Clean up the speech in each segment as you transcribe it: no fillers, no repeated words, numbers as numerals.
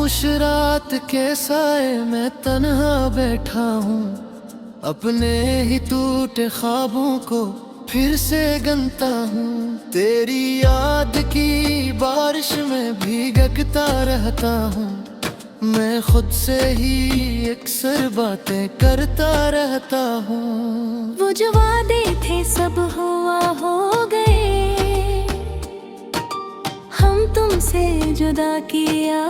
खामोश रात के साए में तन्हा बैठा हूँ, अपने ही टूटे ख्वाबों को फिर से गनता हूँ। तेरी याद की बारिश में भीगता रहता हूँ, मैं खुद से ही अक्सर बातें करता रहता हूँ। वो जो वादे थे सब हुआ हो गए, हम तुमसे जुदा किया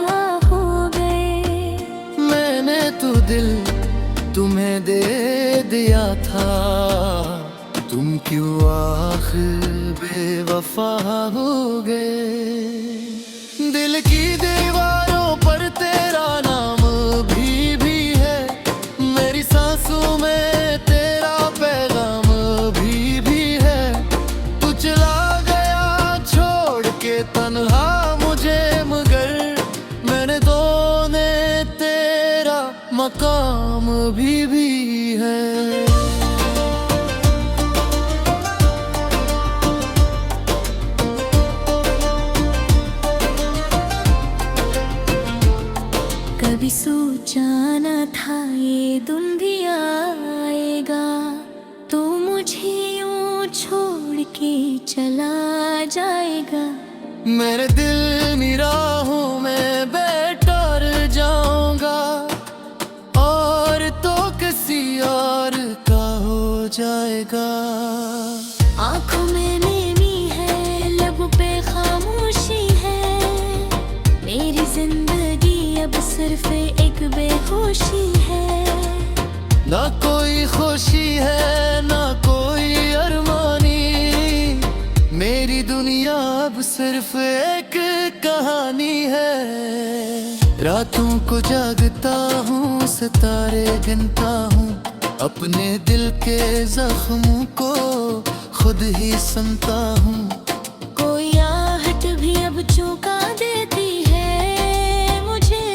हो गए। मैंने तो दिल तुम्हें दे दिया था, तुम क्यों आखिर बेवफा हो गए। दिल की दीवारों पर तेरा नाम भी है, मेरी सांसों में तेरा पैगाम भी है। तू चला गया छोड़ के तन्हा मुझे, मगर मैंने दोने तेरा मकाम भी है। कभी सोचा न था ये दिन भी आएगा, तो मुझे यूं छोड़ के चला जाएगा। मेरे दिल निराहों में बैठर जाऊंगा, और तो किसी और का हो जाएगा। आँखों में नेमी है, लब पे खामोशी है, मेरी जिंदगी अब सिर्फ एक बेहोशी है। ना कोई खुशी है ना कोई अरमानी, मेरी दुनिया अब सिर्फ एक कहानी है। रातों को जागता हूँ, सितारे गिनता हूँ, अपने दिल के जख्मों को खुद ही सुनता हूँ। कोई आहट भी अब चौंका देती है मुझे,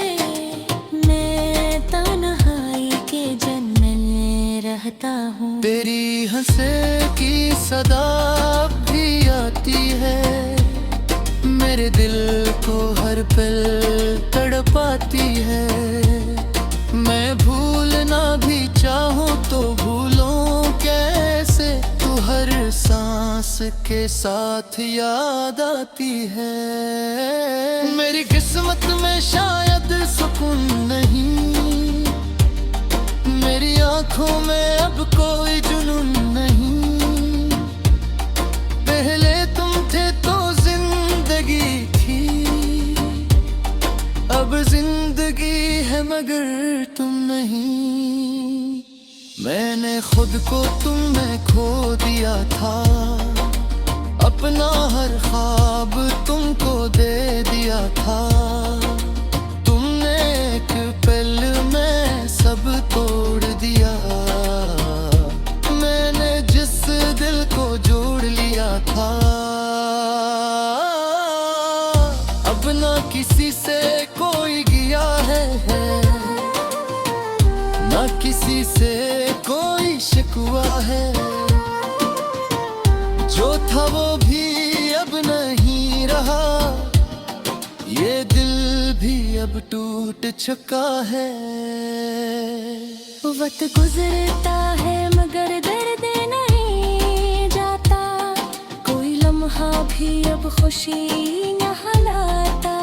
मैं तन्हाई के जन्म में रहता हूँ। तेरी हंसे की सदा भी आती है, मेरे दिल को हर पल तड़पाती है। मैं भूलना भी चाहूँ तो भूलूं कैसे, तू हर सांस के साथ याद आती है। मेरी किस्मत में शायद सुकून नहीं, मेरी आंखों में अब कोई जुनून नहीं। पहले तुम थे तो जिंदगी थी, अब जिंदगी है मगर तुम नहीं। मैंने खुद को तुम में खो दिया था, अपना हर ख्वाब तुमको दे दिया था। तुमने एक पल में सब तोड़ दिया, मैंने जिस दिल को जोड़ लिया था। अब ना किसी से कोई गया है, ना किसी से कोई शिकवा है। जो था वो भी अब नहीं रहा, ये दिल भी अब टूट चुका है। वक्त गुजरता है मगर दर्द नहीं जाता, कोई लम्हा भी अब खुशी न लाता।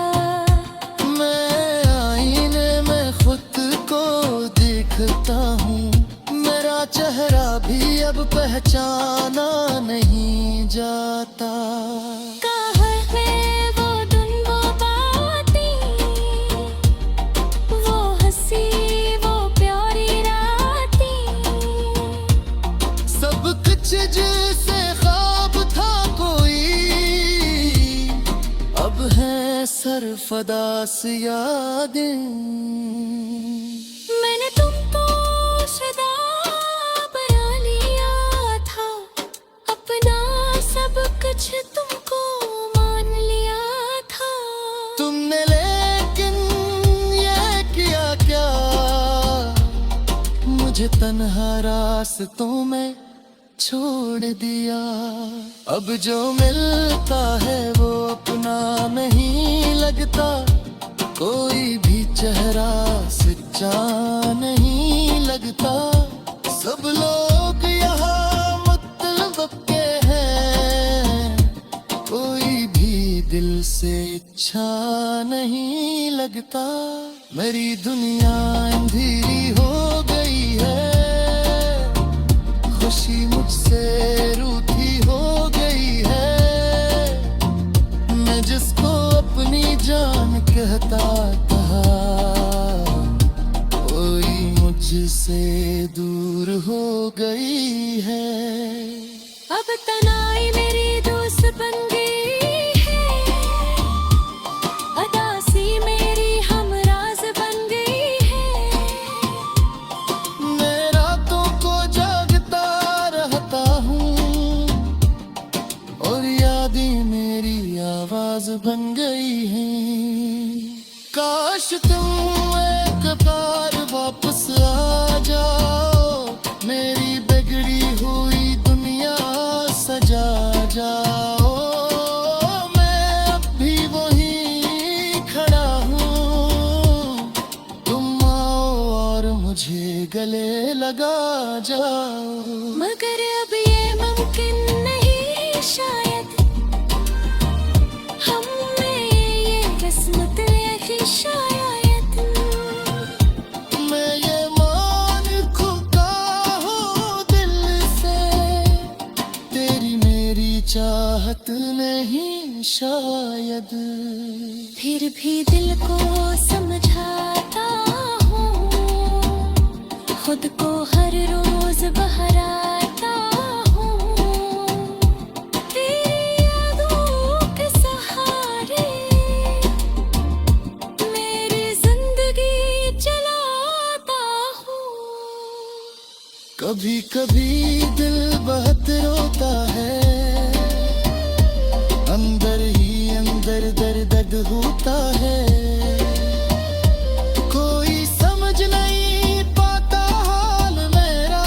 मैं आईने में खुद को देखता हूँ, मेरा चेहरा भी अब पहचाना नहीं जाता। कहाँ है वो दिन वो बातें, वो हंसी वो प्यारी रातें, सब कुछ जैसे ख्वाब था कोई, अब है सरफदास यादें। मैंने तुमको सदा बना लिया था, अपना सब कुछ तुमको मान लिया था। तुमने लेकिन ये किया क्या, मुझे तन्हा रास्तों में छोड़ दिया। अब जो मिलता है वो अपना नहीं लगता, कोई भी चेहरा सच्चा नहीं लगता। सब लोग यहाँ मतलब के हैं, कोई भी दिल से अच्छा नहीं लगता। मेरी दुनिया अंधेरी हो गई है, खुशी मुझसे रूठी हो गई है। मैं जिसको अपनी जान कहता था, कोई मुझसे दूर हो गई है। अब तनाई मेरी दोस्त बन गई है, अदासी मेरी हमराज बन गई है। मैं रातों को जागता रहता हूँ और यादें मेरी आवाज बन गई हैं। काश तुम एक बार वापस आ जाओ, मेरी बिगड़ी हुई दुनिया सजा जाओ। मैं अब भी वहीं खड़ा हूँ, तुम आओ और मुझे गले लगा जाओ। मगर अब ये मुमकिन नहीं शायद, हम में ये किस्मत यही शायद। मैं ये मान चुका हूँ दिल से, तेरी मेरी चाहत नहीं शायद। फिर भी दिल को समझाता हूँ, खुद को हर रोज बहराता हूँ। तेरी यादों के सहारे मेरी जिंदगी चलाता हूँ। कभी कभी दिल बहुत रोता है, अंदर ही अंदर दर्द होता है। कोई समझ नहीं पाता हाल मेरा,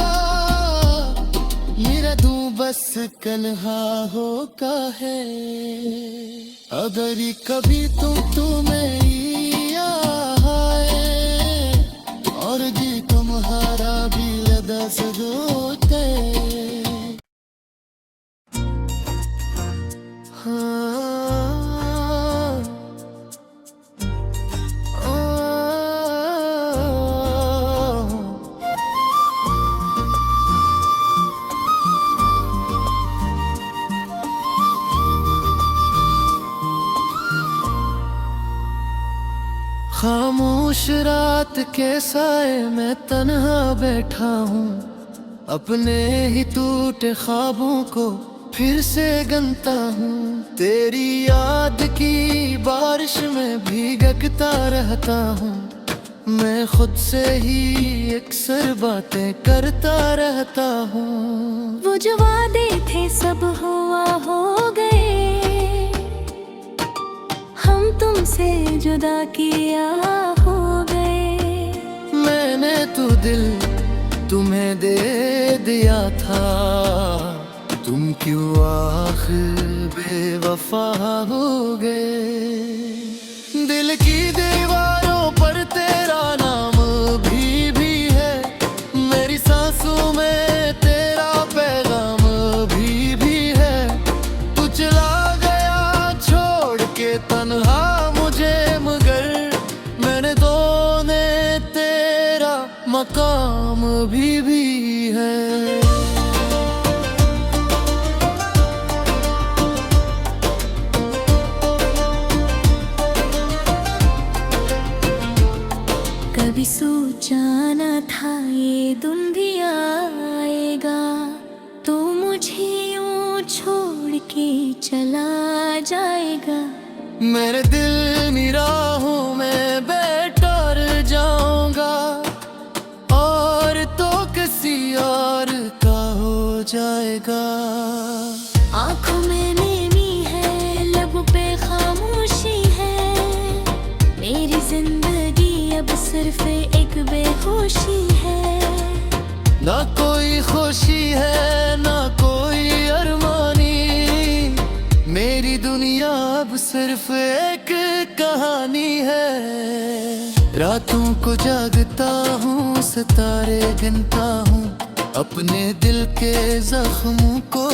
मेरा दूं बस कलहा होका है। अगर कभी तुम मेरी आए और जी तुम्हारा भी लदस होते। खामोश रात के साए में तन्हा बैठा हूँ, अपने ही टूटे ख्वाबों को फिर से गनता हूँ। तेरी याद की बारिश में भीगता रहता हूँ, मैं खुद से ही अक्सर बातें करता रहता हूँ। वो जो वादे थे सब हुआ हो गए, हम तुमसे जुदा किया हो गए। मैंने तो दिल तुम्हें दे दिया था, तुम क्यों आखिर बेवफा हो गए। दिल की दीवारों पर तेरा नाम भी है, मेरी सांसों में तेरा पैगाम भी है। तू चला गया छोड़ के तन्हा मुझे, मगर मैंने दोने तेरा मकाम भी है। कभी सोचा न था ये दिन भी आएगा, तो मुझे यूं छोड़ के चला जाएगा। मेरे दिल निराहों में बैठर जाऊंगा, और तो किसी और का हो जाएगा। आँखों में नेमी है, लब पे खामोशी है, मेरी जिंदगी अब सिर्फ एक बेहोशी है। ना कोई खुशी है ना कोई अरमानी, मेरी दुनिया अब सिर्फ एक कहानी है। रातों को जागता हूँ, सितारे गिनता हूँ, अपने दिल के जख्मों को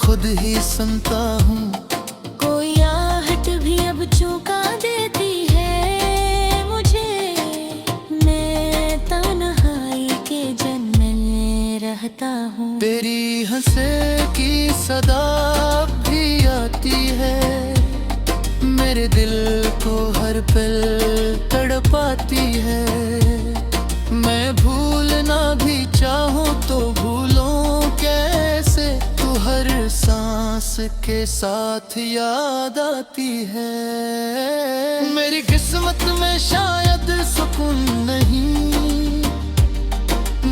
खुद ही सुनता हूँ। कोई आहट भी अब चौंका देती है मुझे, मैं तन्हाई के जन्म में रहता हूँ। तेरी हंसे की सदा भी आती है, मेरे दिल को हर पल तड़पाती है। मैं भूलना भी चाहूँ तो भूलूं कैसे, तू हर सांस के साथ याद आती है। मेरी किस्मत में शायद सुकून नहीं,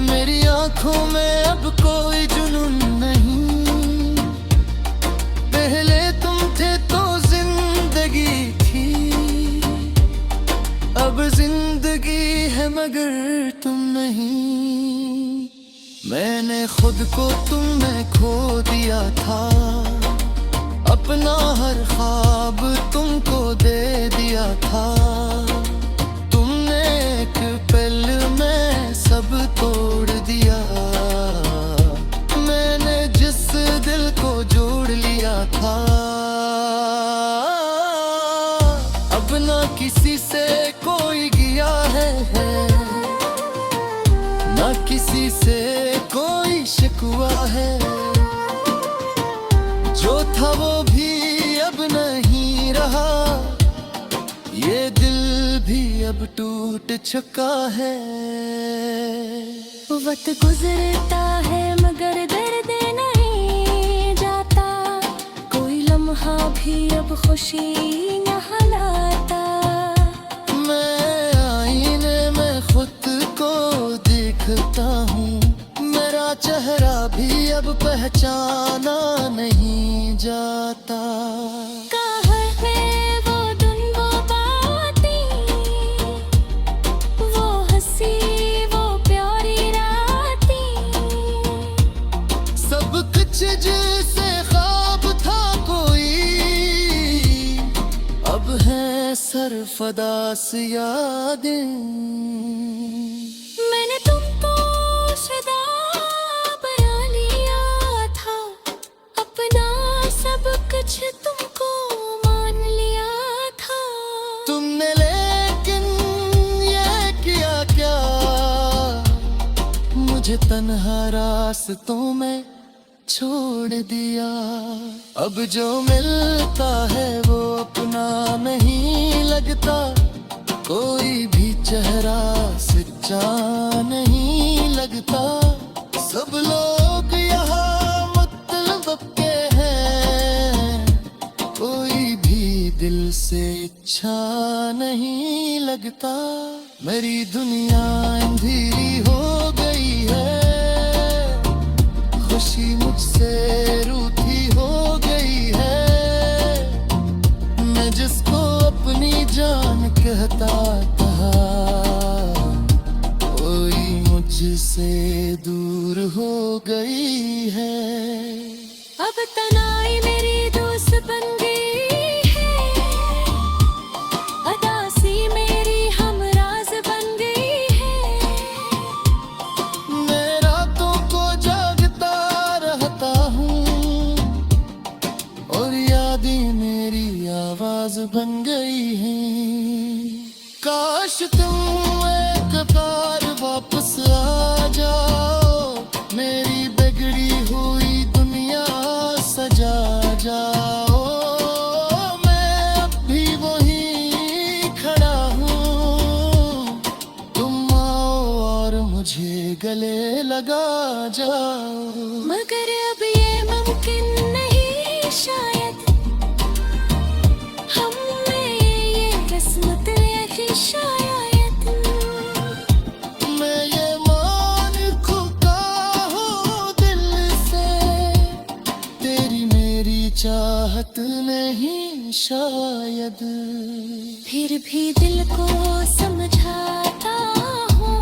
मेरी आंखों में अब कोई जुनून नहीं। पहले तुम थे तो जिंदगी थी, अब जिंदगी है मगर तुम नहीं। मैंने खुद को तुम में खो दिया था, अपना हर ख्वाब तुमको दे दिया था। तुमने एक पल में सब तोड़ दिया, मैंने जिस दिल को जोड़ लिया था। अब ना किसी से कोई गया है, ना किसी से कोई शिकवा है। जो था वो भी अब नहीं रहा, ये दिल भी अब टूट चुका है। वक्त गुजरता है मगर दर्द नहीं जाता, कोई लम्हा भी अब खुशी न लाता। मैं आईने में खुद को देखता हूँ, मेरा चेहरा भी अब पहचाना नहीं जाता। कहाँ है वो दिन वो बातें, वो हंसी वो प्यारी रातें। सब कुछ जैसे ख्वाब था कोई, अब है सरफदास यादें। मैंने तुमको सदा बना लिया था, अपना सब कुछ तुमको मान लिया था। तुमने लेकिन ये किया क्या, मुझे तन्हा रास्तों में छोड़ दिया। अब जो मिलता है वो अपना नहीं लगता, कोई भी चेहरा सच्चा नहीं लगता। सब लोग यहाँ मतलब के हैं, कोई भी दिल से इच्छा नहीं लगता। मेरी दुनिया अंधेरी हो गई है, खुशी मुझसे रूठी हो गई है। मैं जिसको अपनी जान कहता था, कोई मुझसे दूर हो गई है। अब तनाई मेरी दोस्त बन गई है, अदासी मेरी हमराज बन गई है। मैं रातों को जागता रहता हूँ, और यादें मेरी आवाज बन गई हैं। काश तुम एक बार वापस आ जाओ, मेरी बिगड़ी हुई दुनिया सजा जाओ। मैं अब भी वहीं खड़ा हूँ, तुम आओ और मुझे गले लगा जाओ। मगर अब ये मुमकिन नहीं शायद, हम में ये किस्मत यही शायद। मैं ये मान चुका हूँ दिल से, तेरी मेरी चाहत नहीं शायद। फिर भी दिल को समझाता हूँ,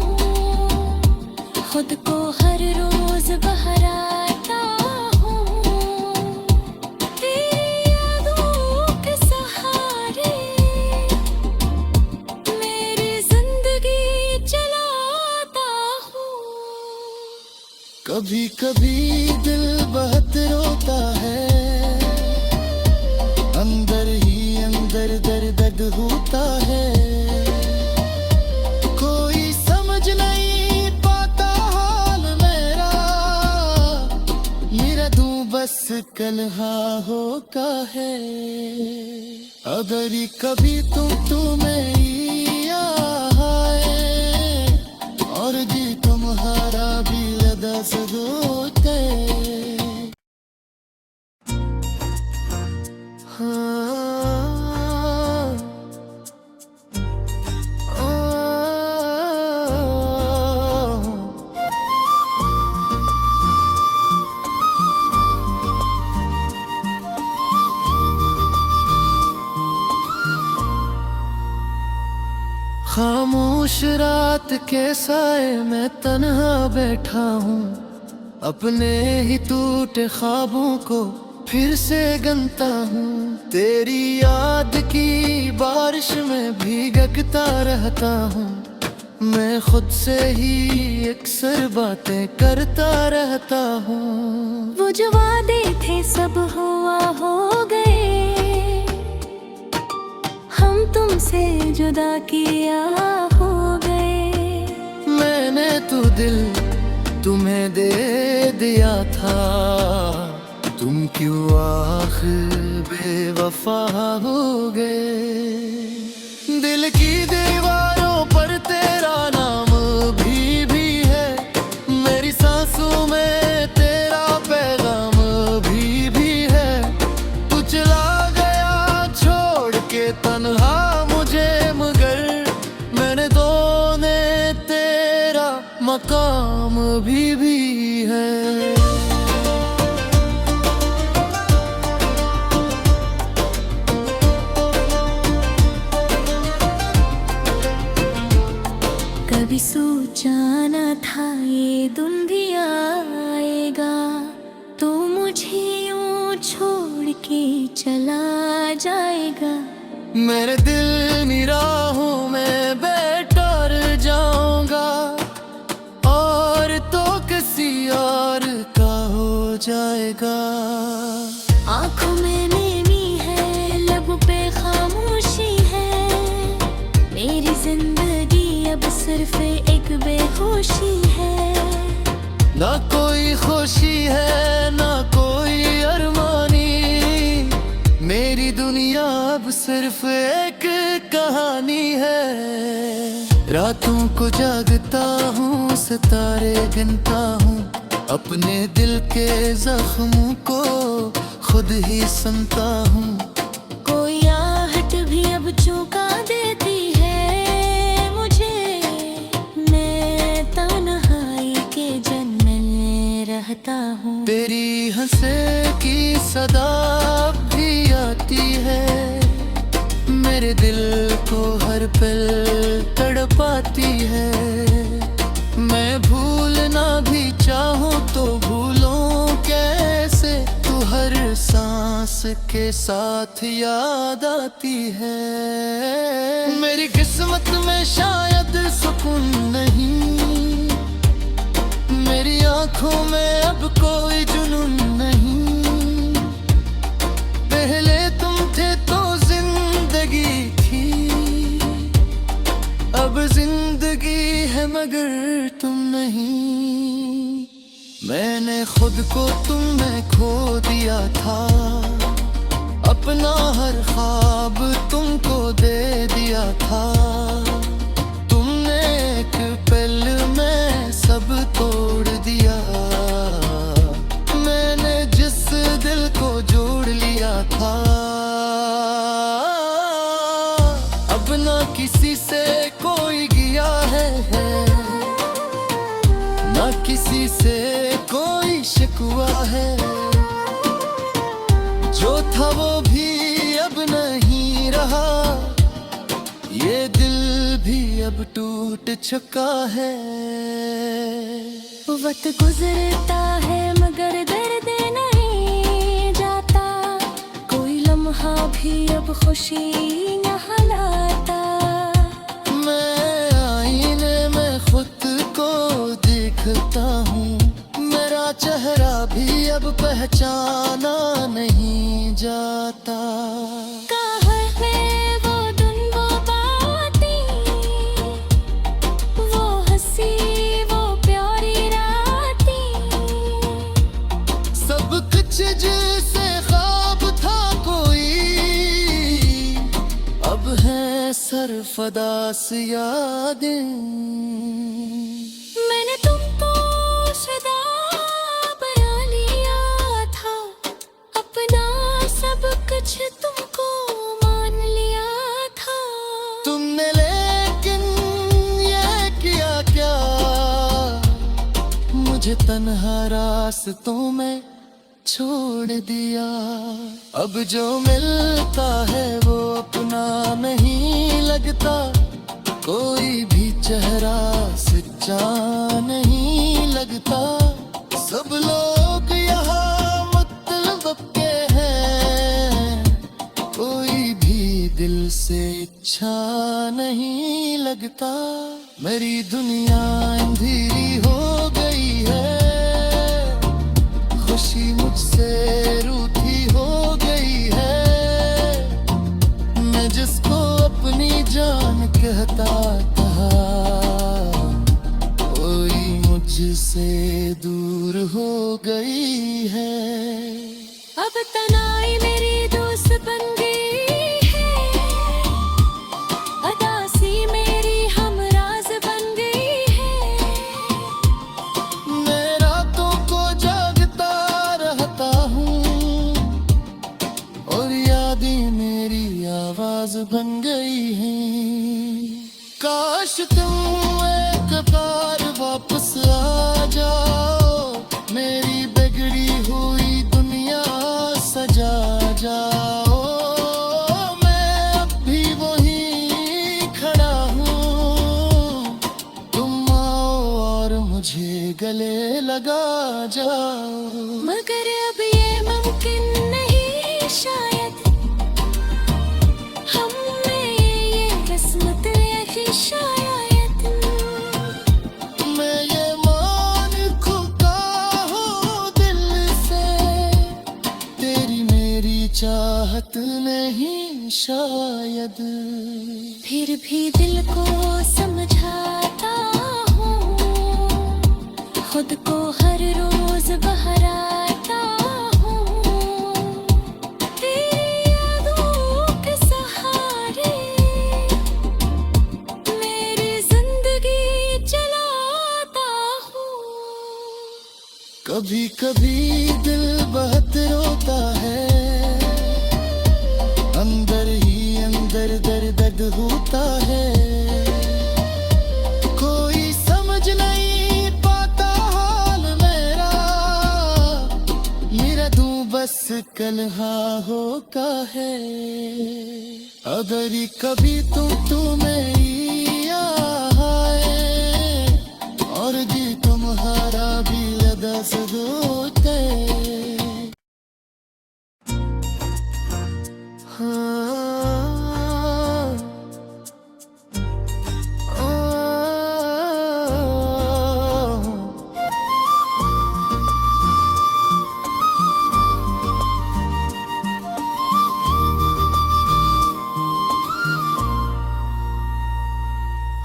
खुद को हर रोज बहराता हूँ। तेरी यादों के सहारे मेरी जिंदगी कभी कभी दिल बहुत रोता है, अंदर ही अंदर दर्द होता है। कोई समझ नहीं पाता हाल मेरा दूं बस कलहा होका है। अगर कभी तुम्हें आए और जी तुम्हारा भी लदस होते। खामोश रात के साए में तन्हा बैठा हूँ, अपने ही टूटे ख्वाबों को फिर से गनता हूँ। तेरी याद की बारिश में भीगता रहता हूँ, मैं खुद से ही अक्सर बातें करता रहता हूँ। वो जो वादे थे सब हुआ हो गए, हम तुमसे जुदा किया हो गए। मैंने तो दिल तुम्हें दे दिया था, तुम क्यों आखिर बेवफा हो गए। दिल की दीवारों पर तेरा नाम भी है, मेरी सांसों में तेरा पैगाम भी है। तू चला गया छोड़ के तन्हा मुझे, मगर मैंने दोने तेरा मकाम भी है। कभी सोचा न था ये दिन भी आएगा, तो मुझे यूं छोड़ के चला जाएगा। मेरे दिल निराहों में बैठर जाऊंगा, और तो किसी और का हो जाएगा। आँखों में नेमी है, लब पे खामोशी है, मेरी जिंदगी अब सिर्फ एक बेहोशी है। ना कोई खुशी है ना कोई अरमानी, मेरी दुनिया अब सिर्फ एक कहानी है। रातों को जागता हूँ, सितारे गिनता हूँ, अपने दिल के जख्मों को खुद ही सुनता हूँ। कोई आहट भी अब चौंका देती है मुझे, मैं तन्हाई के जन्म में रहता हूँ। तेरी हंसे की सदा भी आती है, मेरे दिल को हर पल तड़पाती है। मैं भूलना भी चाहूँ तो भूलूं कैसे, तू हर सांस के साथ याद आती है। मेरी किस्मत में शायद सुकून नहीं, मेरी आंखों में अब कोई जुनून नहीं। पहले तुम थे तो जिंदगी थी, अब जिंदगी है मगर तुम नहीं। मैंने खुद को तुम में खो दिया था, अपना हर ख्वाब तुमको दे दिया था। तुमने एक पल में सब तोड़ दिया, मैंने जिस दिल को जोड़ लिया था। अब ना किसी से कोई गया है, ना किसी से कोई शिकवा है। जो था वो भी अब नहीं रहा, ये दिल भी अब टूट चुका है। वक्त गुजरता है मगर दर्द नहीं जाता, कोई लम्हा भी अब खुशी न हलाता। मैं आईने में खुद को देखता हूँ, मेरा अब पहचाना नहीं जाता। कहाँ है वो दिन वो बातें, वो हंसी वो प्यारी रातें। सब कुछ जैसे ख्वाब था कोई, अब है सरफदास यादें। मैंने तुमको सदा बना लिया था, अपना सब कुछ तुमको मान लिया था। तुमने लेकिन ये किया क्या, मुझे तन्हा रास्तों में छोड़ दिया। अब जो मिलता है वो अपना नहीं लगता, कोई भी चेहरा सच्चा नहीं लगता। सब लोग यहाँ मतलब के हैं, कोई भी दिल से इच्छा नहीं लगता। मेरी दुनिया अंधेरी हो गई है, खुशी मुझसे रूठी हो गई है। मैं जिसको अपनी जान कहता था, कोई मुझसे दूर हो गई है। अब तनाई मेरी दोस्त बन गई है, अदासी मेरी हमराज बन गई है। मैं रातों को जागता रहता हूँ, और यादें मेरी आवाज बन गई हैं। काश तुम एक बार वापस आ जाओ, मेरी बिगड़ी हुई दुनिया सजा जाओ। मैं अब भी वहीं खड़ा हूँ, तुम आओ और मुझे गले लगा जाओ। मगर अब ये मुमकिन नहीं शायद, हम में ये किस्मत यही शायद। मैं ये मान खुदा हूँ दिल से, तेरी मेरी चाहत नहीं शायद। फिर भी दिल को समझाता हूँ, खुद को हर रोज बहराता हूँ। तेरी यादों के सहारे मेरी जिंदगी चलाता हूँ। कभी कभी दिल बहुत रोता है, अंदर ही अंदर दर्द होता है। कोई समझ नहीं पाता हाल मेरा, मेरा दूं बस कलहा होता है। अगर कभी तुम मेरी आए, और जी तुम्हारा भी लदस होते।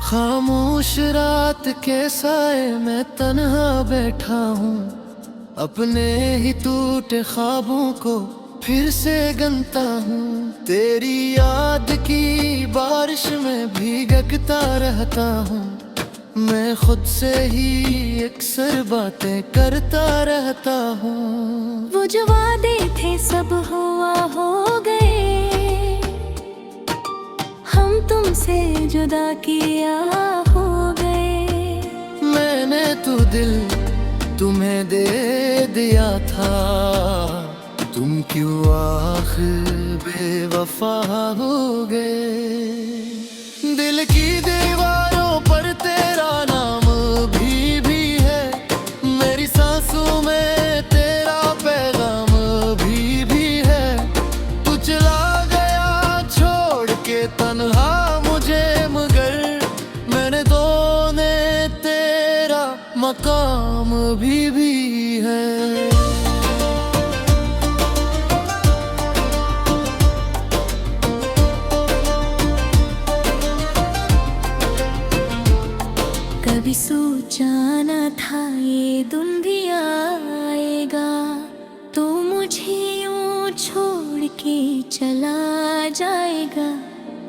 खामोश रात के साए में तन्हा बैठा हूँ, अपने ही टूटे ख्वाबों को फिर से गनता हूँ। तेरी याद की बारिश में भीगता रहता हूँ, मैं खुद से ही अक्सर बातें करता रहता हूँ। वो जो वादे थे सब हुआ हो गए, हम तुमसे जुदा किया हो गए। मैंने तो दिल तुम्हें दे दिया था, तुम क्यों आखिर बेवफा हो गए। दिल की दीवारों पर तेरा नाम भी है, मेरी सांसों में तेरा पैगाम भी है। तू चला गया छोड़ के तन्हा मुझे, मगर मैंने दोने तेरा मकाम भी है। के चला जाएगा।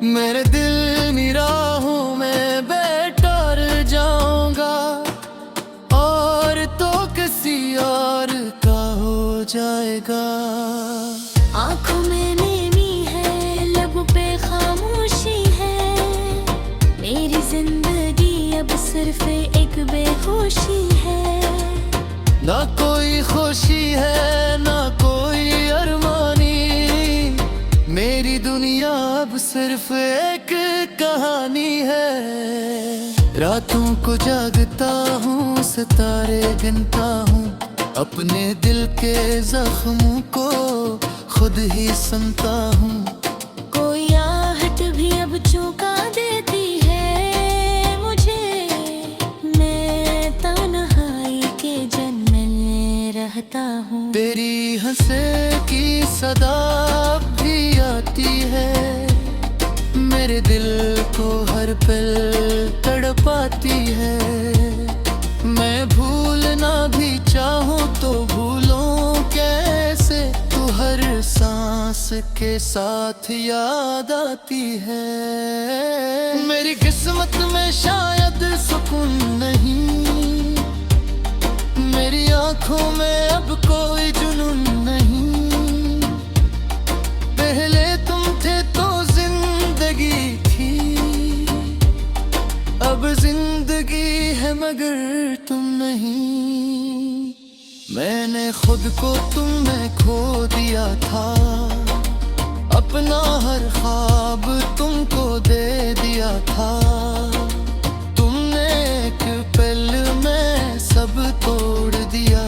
मेरे दिल निराहों में बेटर जाऊंगा, और तो किसी और का हो जाएगा। आंखों में नेमी है, लब पे खामोशी है, मेरी जिंदगी अब सिर्फ एक बेहोशी है। ना कोई खुशी है ना कोई अरमानी, मेरी दुनिया अब सिर्फ एक कहानी है। रातों को जागता हूँ, सितारे गिनता हूँ, अपने दिल के जख्मों को खुद ही सुनता हूँ। कोई आहट भी अब चौंका देती है मुझे, मैं तन्हाई के जन्म में रहता हूँ। तेरी हंसे की सदा भी आती है, मेरे दिल को हर पल तड़पाती है। मैं भूलना भी चाहूँ तो भूलूं कैसे, तू हर सांस के साथ याद आती है। मेरी किस्मत में शायद सुकून नहीं, मेरी आंखों में अब कोई जुनून नहीं। पहले तुम थे तो जिंदगी थी, अब जिंदगी है मगर तुम नहीं। मैंने खुद को तुम में खो दिया था, अपना हर ख्वाब तुमको दे दिया था। तुमने एक पल में सब तोड़ दिया,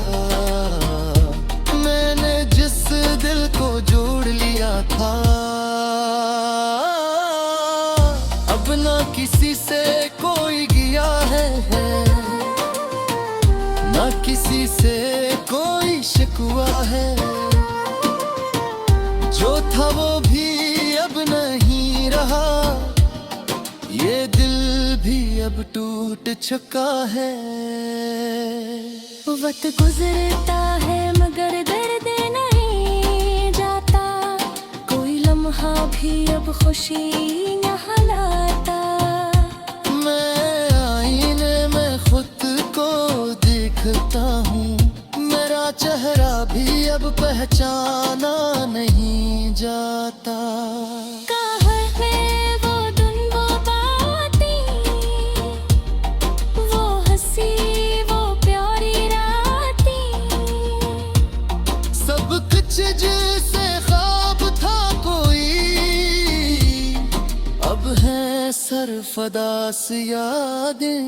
मैंने जिस दिल को जोड़ लिया था। अब ना किसी से कोई गया है, ना किसी से कोई शिकवा है। जो था वो भी अब नहीं रहा, ये दिल भी अब टूट चुका है। वक्त गुजरता है मगर दर्द नहीं जाता, कोई लम्हा भी अब खुशी यहाँ लाता। मैं आईने में खुद को देखता हूँ, मेरा चेहरा भी अब पहचाना नहीं जाता। कहाँ है वो दिन वो बातें, वो हंसी वो प्यारी रातें, सब कुछ जैसे ख्वाब था कोई, अब है सरफदास यादें।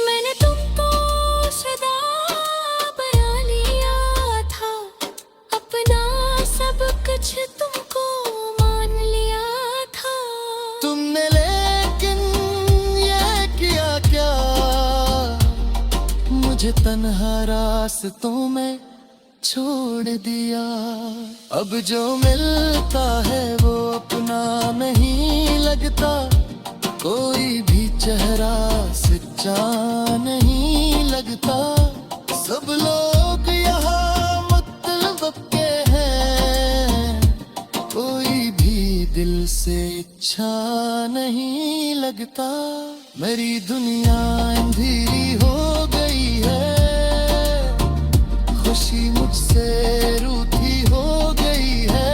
मैंने तुमको सदा बना लिया था, अपना सब कुछ तुमको मान लिया था। तुमने लेकिन ये किया क्या, मुझे तन्हा रास्तों में छोड़ दिया। अब जो मिलता है वो अपना नहीं लगता, कोई भी चेहरा सच्चा नहीं लगता। सब लोग यहाँ मतलब के हैं, कोई भी दिल से अच्छा नहीं लगता। मेरी दुनिया अंधेरी हो गई है, खुशी मुझसे रूठी हो गई है।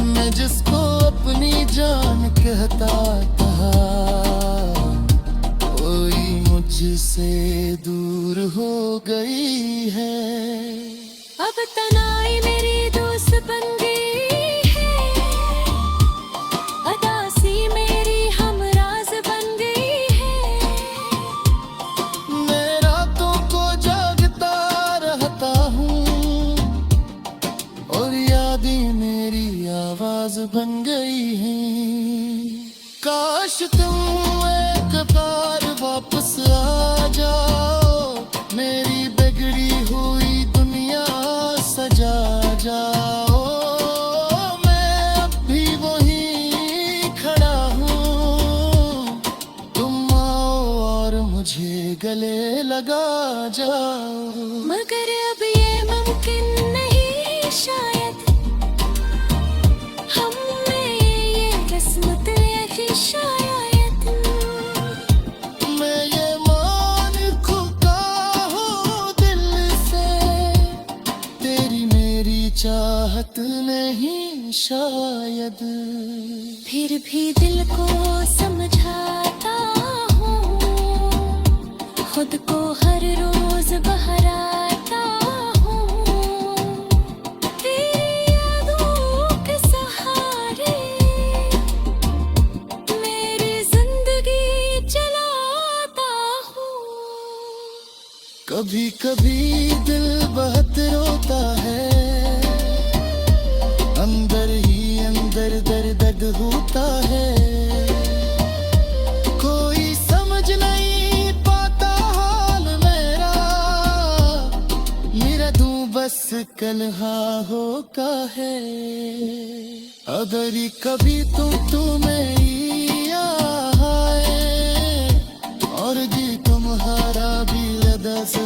मैं जिसको अपनी जान कहता था, कोई मुझसे दूर हो गई है। अब तनाई मेरी दोस्त बन गई है, अदासी मेरी हमराज बन गई है। मैं रातों को जागता रहता हूँ, और यादें मेरी आवाज बन गई हैं। काश तुम एक बार वापस आ जाओ, मेरी बिगड़ी हुई दुनिया सजा जाओ। मैं अब भी वहीं खड़ा हूँ, तुम आओ और मुझे गले लगा जाओ। मगर अब ये मुमकिन नहीं चाहत नहीं शायद। फिर भी दिल को समझाता हूँ, खुद को हर रोज बहराता हूँ। तेरी यादों के सहारे मेरी जिंदगी चलाता हूँ। कभी कभी दिल बहुत रोता है, अंदर ही अंदर दर्द होता है। कोई समझ नहीं पाता हाल मेरा दूं बस कलहा का है। अगर कभी तू मेरी आए और जी तुम्हारा भी लदा सो